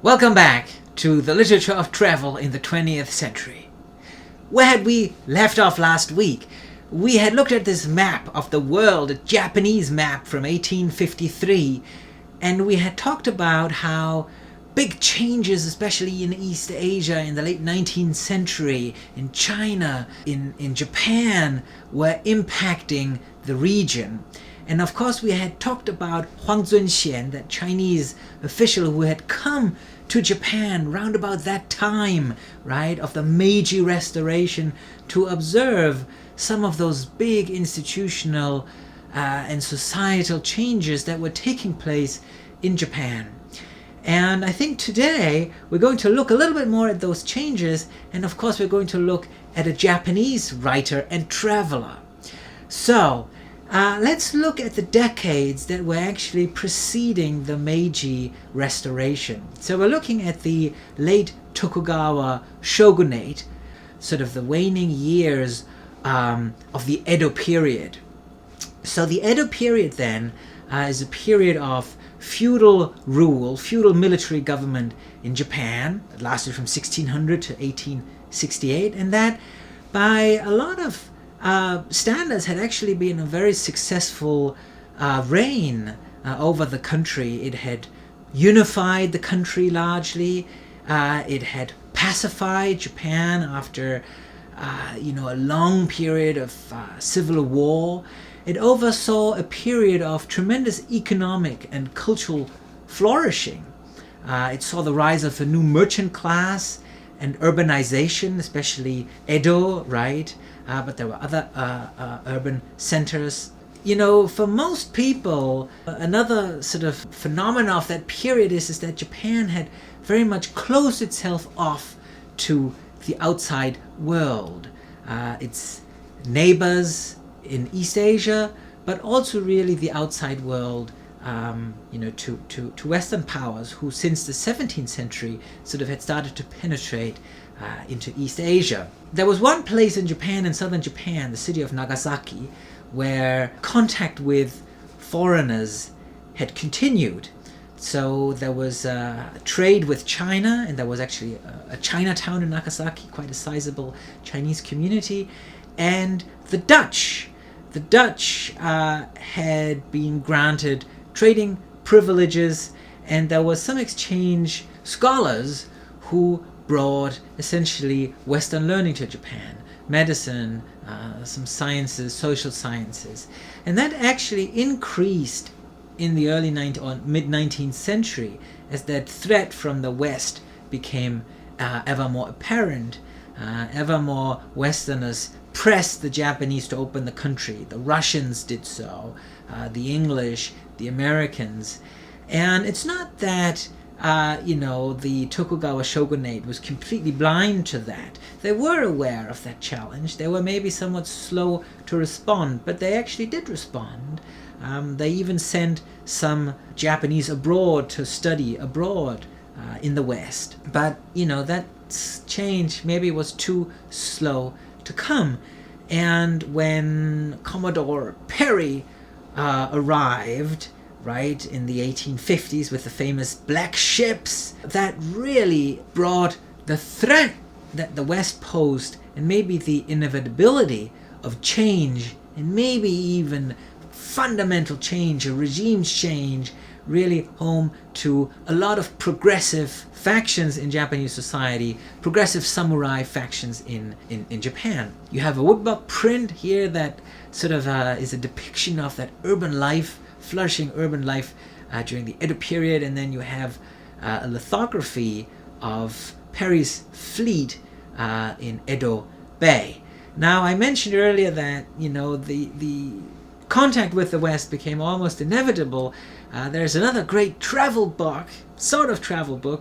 Welcome back to the literature of travel in the 20th century. Where had we left off last week? We had looked at this map of the world, a Japanese map from 1853, and we had talked about how big changes, especially in East Asia in the late 19th century, in China, in Japan, were impacting the region. And of course we had talked about Huang Zunxian, that Chinese official who had come to Japan round about that time, right, of the Meiji Restoration, to observe some of those big institutional and societal changes that were taking place in Japan. And I think today we're going to look a little bit more at those changes, and of course we're going to look at a Japanese writer and traveler. So let's look at the decades that were actually preceding the Meiji Restoration. So we're looking at the late Tokugawa shogunate, sort of the waning years of the Edo period. So the Edo period then is a period of feudal rule, feudal military government in Japan. It lasted from 1600 to 1868, and that by a lot of standards had actually been a very successful reign over the country. It had unified the country largely. It had pacified Japan after a long period of civil war. It oversaw a period of tremendous economic and cultural flourishing. It saw the rise of a new merchant class and urbanization, especially Edo, right? But there were other urban centers. For most people, another sort of phenomenon of that period is that Japan had very much closed itself off to the outside world. Its neighbors in East Asia, but also really the outside world, to Western powers who since the 17th century sort of had started to penetrate into East Asia. There was one place in Japan, in southern Japan, the city of Nagasaki, where contact with foreigners had continued. So there was trade with China, and there was actually a Chinatown in Nagasaki, quite a sizable Chinese community. And the Dutch had been granted trading privileges, and there was some exchange scholars who brought essentially Western learning to Japan, medicine, some sciences, social sciences. And that actually increased in the early mid-19th century as that threat from the West became ever more apparent. Ever more Westerners pressed the Japanese to open the country. The Russians did so, the English, the Americans. And it's not that the Tokugawa shogunate was completely blind to that. They were aware of that challenge. They were maybe somewhat slow to respond, but they actually did respond. They even sent some Japanese abroad to study abroad in the West. But, that change maybe was too slow to come. And when Commodore Perry arrived, right, in the 1850s with the famous black ships, that really brought the threat that the West posed, and maybe the inevitability of change, and maybe even fundamental change, a regime change, really home to a lot of progressive factions in Japanese society, progressive samurai factions in Japan. You have a woodblock print here that sort of is a depiction of that urban life, flourishing urban life during the Edo period, and then you have a lithography of Perry's fleet in Edo Bay. Now, I mentioned earlier that the contact with the West became almost inevitable. There's another great travel book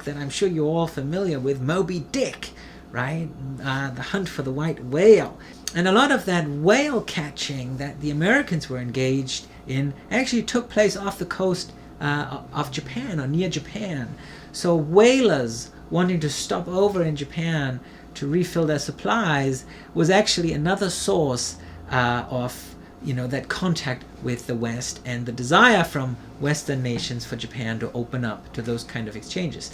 that I'm sure you're all familiar with, Moby Dick, right? The Hunt for the White Whale. And a lot of that whale catching that the Americans were engaged in actually took place off the coast of Japan, or near Japan. So whalers wanting to stop over in Japan to refill their supplies was actually another source of that contact with the West and the desire from Western nations for Japan to open up to those kind of exchanges.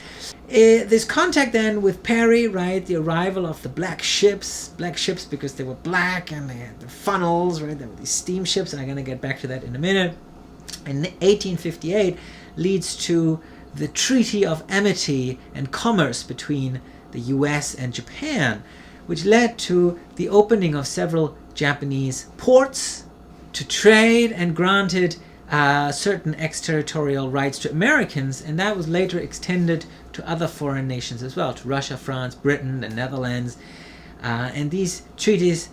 This contact then with Perry, right, the arrival of the black ships because they were black and they had the funnels, right, there were these steamships, and I'm going to get back to that in a minute. In 1858 leads to the Treaty of Amity and Commerce between the US and Japan, which led to the opening of several Japanese ports to trade and granted certain exterritorial rights to Americans, and that was later extended to other foreign nations as well, to Russia, France, Britain, the Netherlands. And these treaties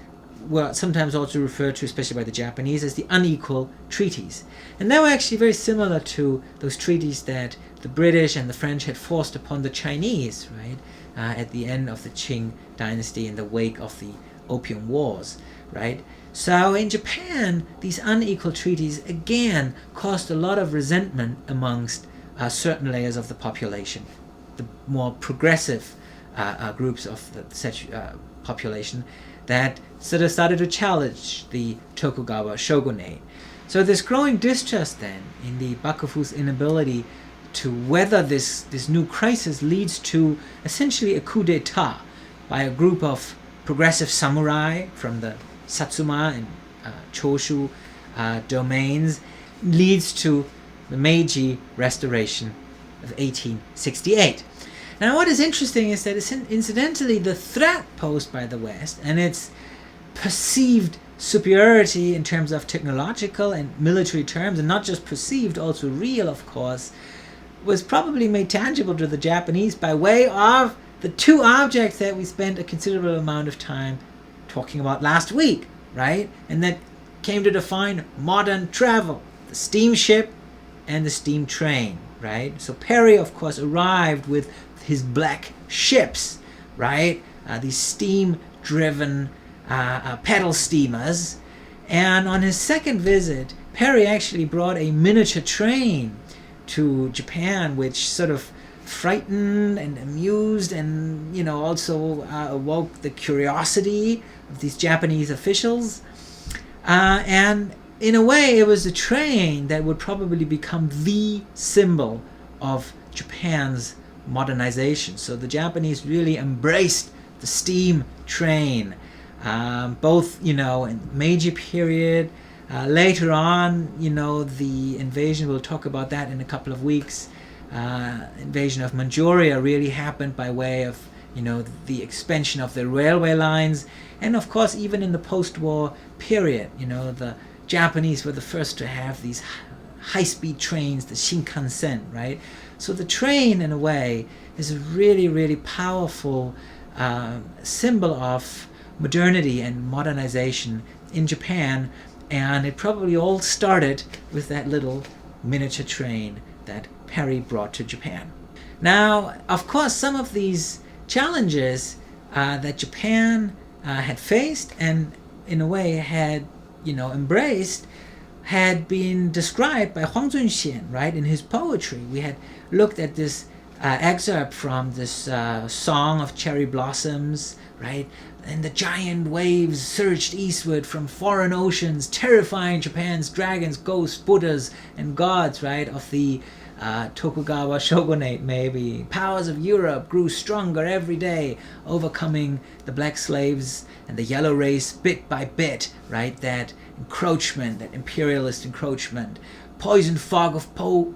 were sometimes also referred to, especially by the Japanese, as the unequal treaties. And they were actually very similar to those treaties that the British and the French had forced upon the Chinese, right, at the end of the Qing dynasty in the wake of the Opium Wars, right? So in Japan, these unequal treaties again caused a lot of resentment amongst certain layers of the population, the more progressive groups of the population that sort of started to challenge the Tokugawa shogunate. So this growing distrust then in the Bakufu's inability to weather this new crisis leads to essentially a coup d'etat by a group of progressive samurai from the Satsuma and Choshu domains, leads to the Meiji Restoration of 1868. Now what is interesting is that incidentally the threat posed by the West and its perceived superiority in terms of technological and military terms, and not just perceived, also real of course, was probably made tangible to the Japanese by way of the two objects that we spent a considerable amount of time talking about last week, right? And that came to define modern travel, the steamship and the steam train, right? So Perry, of course, arrived with his black ships, right? These steam-driven pedal steamers. And on his second visit, Perry actually brought a miniature train to Japan, which sort of frightened and amused and, also awoke the curiosity of these Japanese officials. And in a way, it was a train that would probably become the symbol of Japan's modernization. So the Japanese really embraced the steam train, both, in Meiji period. Later on, the invasion, we'll talk about that in a couple of weeks. Invasion of Manchuria really happened by way of, the expansion of the railway lines. And of course, even in the post-war period, the Japanese were the first to have these high-speed trains, the Shinkansen, right? So the train, in a way, is a really, really powerful symbol of modernity and modernization in Japan. And it probably all started with that little miniature train that Perry brought to Japan. Now, of course, some of these challenges that Japan had faced and in a way had, embraced, had been described by Huang Zunxian, right, in his poetry. We had looked at this excerpt from this Song of Cherry Blossoms, right? And the giant waves surged eastward from foreign oceans, terrifying Japan's dragons, ghosts, Buddhas, and gods, right, of the Tokugawa shogunate, maybe. Powers of Europe grew stronger every day, overcoming the black slaves and the yellow race bit by bit, right? That encroachment, that imperialist encroachment. Poison fog of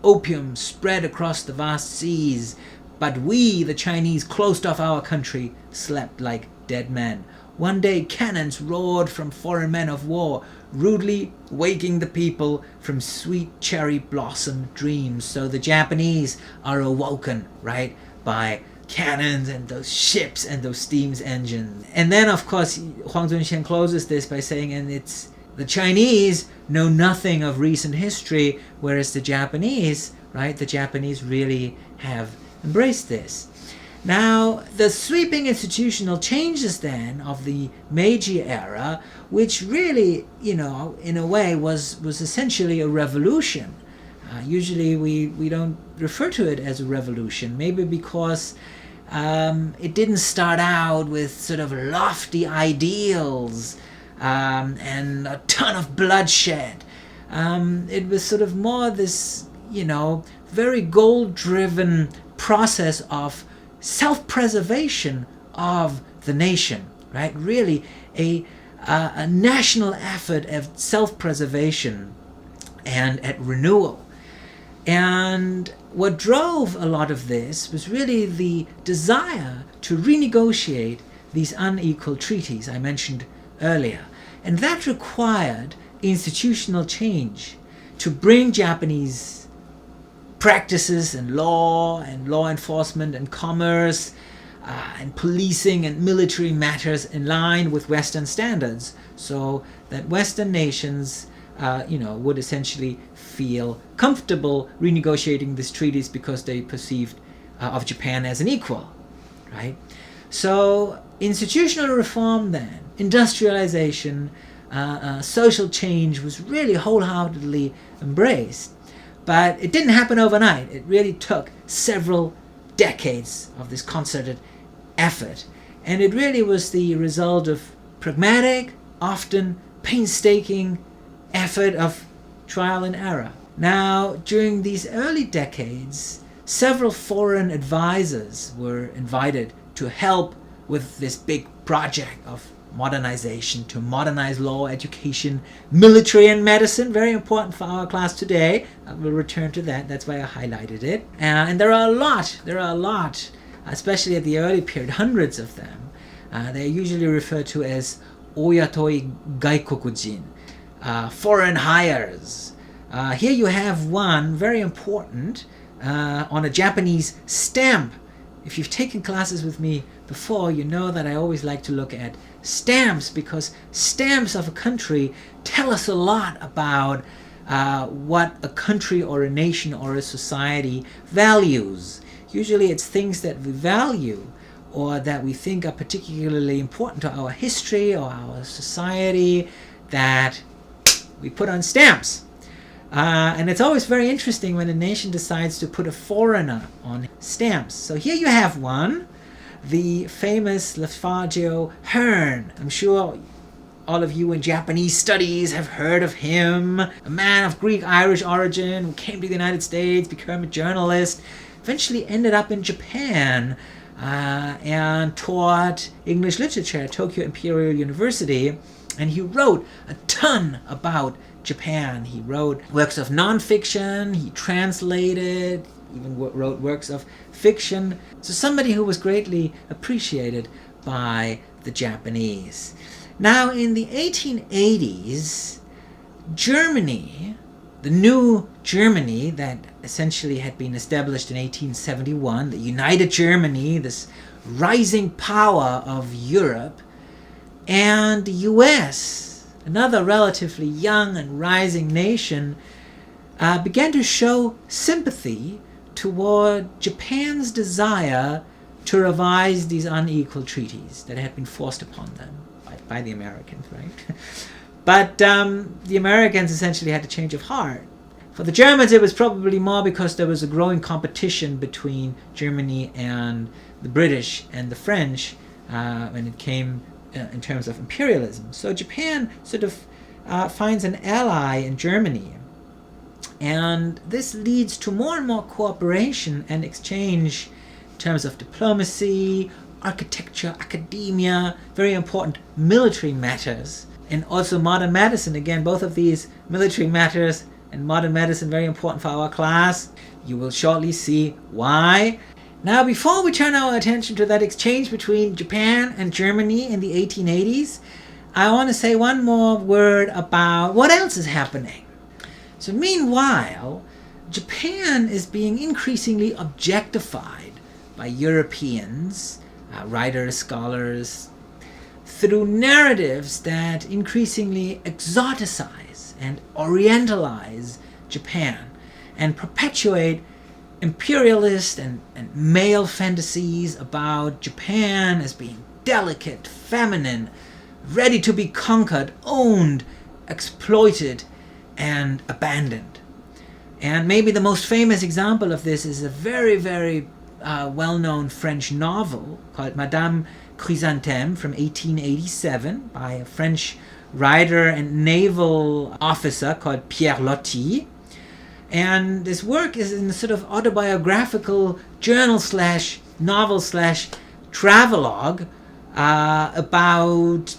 opium spread across the vast seas, but we, the Chinese, closed off our country, slept like dead men. One day cannons roared from foreign men of war, rudely waking the people from sweet cherry blossom dreams. So the Japanese are awoken, right, by cannons and those ships and those steam engines. And then, of course, Huang Zunxian closes this by saying, and it's the Chinese know nothing of recent history, whereas the Japanese, right, the Japanese really have embraced this. Now, the sweeping institutional changes then of the Meiji era, which really, in a way was essentially a revolution. Usually we don't refer to it as a revolution, maybe because it didn't start out with sort of lofty ideals and a ton of bloodshed. It was sort of more this, very goal-driven process of self-preservation of the nation, right? Really a national effort of self-preservation and at renewal. And what drove a lot of this was really the desire to renegotiate these unequal treaties I mentioned earlier. And that required institutional change to bring Japanese practices and law enforcement and commerce and policing and military matters in line with Western standards, so that Western nations would essentially feel comfortable renegotiating these treaties because they perceived of Japan as an equal, right? So institutional reform then, industrialization, social change was really wholeheartedly embraced. But it didn't happen overnight. It really took several decades of this concerted effort. And it really was the result of pragmatic, often painstaking effort of trial and error. Now, during these early decades, several foreign advisors were invited to help with this big project of modernization, to modernize law, education, military, and medicine. Very important for our class today. We'll return to that. That's why I highlighted it. And there are a lot, especially at the early period, hundreds of them. They're usually referred to as oyatoi gaikokujin, foreign hires. Here you have one very important on a Japanese stamp. If you've taken classes with me before, you know that I always like to look at stamps, because stamps of a country tell us a lot about what a country or a nation or a society values. Usually it's things that we value or that we think are particularly important to our history or our society that we put on stamps. And it's always very interesting when a nation decides to put a foreigner on stamps. So here you have one, the famous Lafargio Hearn. I'm sure all of you in Japanese studies have heard of him. A man of Greek-Irish origin who came to the United States, became a journalist, eventually ended up in Japan and taught English literature at Tokyo Imperial University. And he wrote a ton about Japan. He wrote works of non-fiction, he translated, even wrote works of fiction. So somebody who was greatly appreciated by the Japanese. Now in the 1880s, Germany, the new Germany that essentially had been established in 1871, the United Germany, this rising power of Europe, and the US, another relatively young and rising nation, began to show sympathy toward Japan's desire to revise these unequal treaties that had been forced upon them by the Americans, right? But the Americans essentially had a change of heart. For the Germans, it was probably more because there was a growing competition between Germany and the British and the French when it came in terms of imperialism. So Japan sort of finds an ally in Germany. And this leads to more and more cooperation and exchange in terms of diplomacy, architecture, academia, very important military matters, and also modern medicine. Again, both of these, military matters and modern medicine, very important for our class. You will shortly see why. Now, before we turn our attention to that exchange between Japan and Germany in the 1880s, I want to say one more word about what else is happening. So meanwhile, Japan is being increasingly objectified by Europeans, writers, scholars, through narratives that increasingly exoticize and orientalize Japan and perpetuate imperialist and male fantasies about Japan as being delicate, feminine, ready to be conquered, owned, exploited, and abandoned. And maybe the most famous example of this is a very, very well-known French novel called Madame Chrysanthème from 1887 by a French writer and naval officer called Pierre Loti. And this work is in a sort of autobiographical journal slash novel slash travelogue about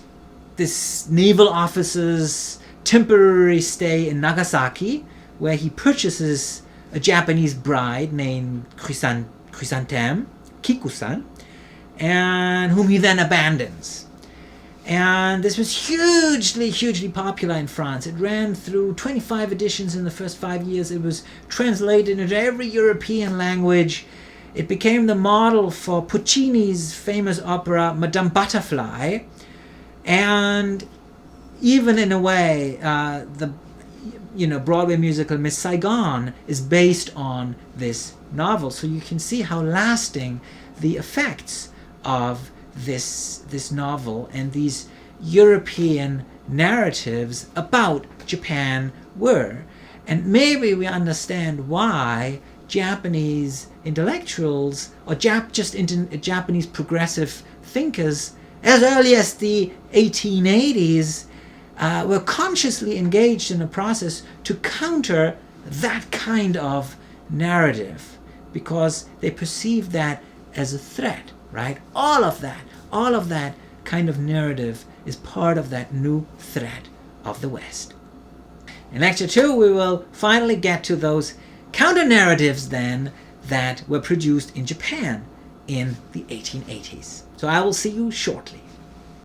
this naval officer's temporary stay in Nagasaki, where he purchases a Japanese bride named Chrysantheme, Kiku-san, and whom he then abandons. And this was hugely popular in France. It ran through 25 editions in the first 5 years. It was translated into every European language. It became the model for Puccini's famous opera Madame Butterfly. And even in a way, the Broadway musical Miss Saigon is based on this novel. So you can see how lasting the effects of this novel and these European narratives about Japan were. And maybe we understand why Japanese intellectuals or Japanese progressive thinkers as early as the 1880s were consciously engaged in a process to counter that kind of narrative, because they perceived that as a threat, right? All of that kind of narrative is part of that new threat of the West. In Lecture 2, we will finally get to those counter-narratives then that were produced in Japan in the 1880s. So I will see you shortly.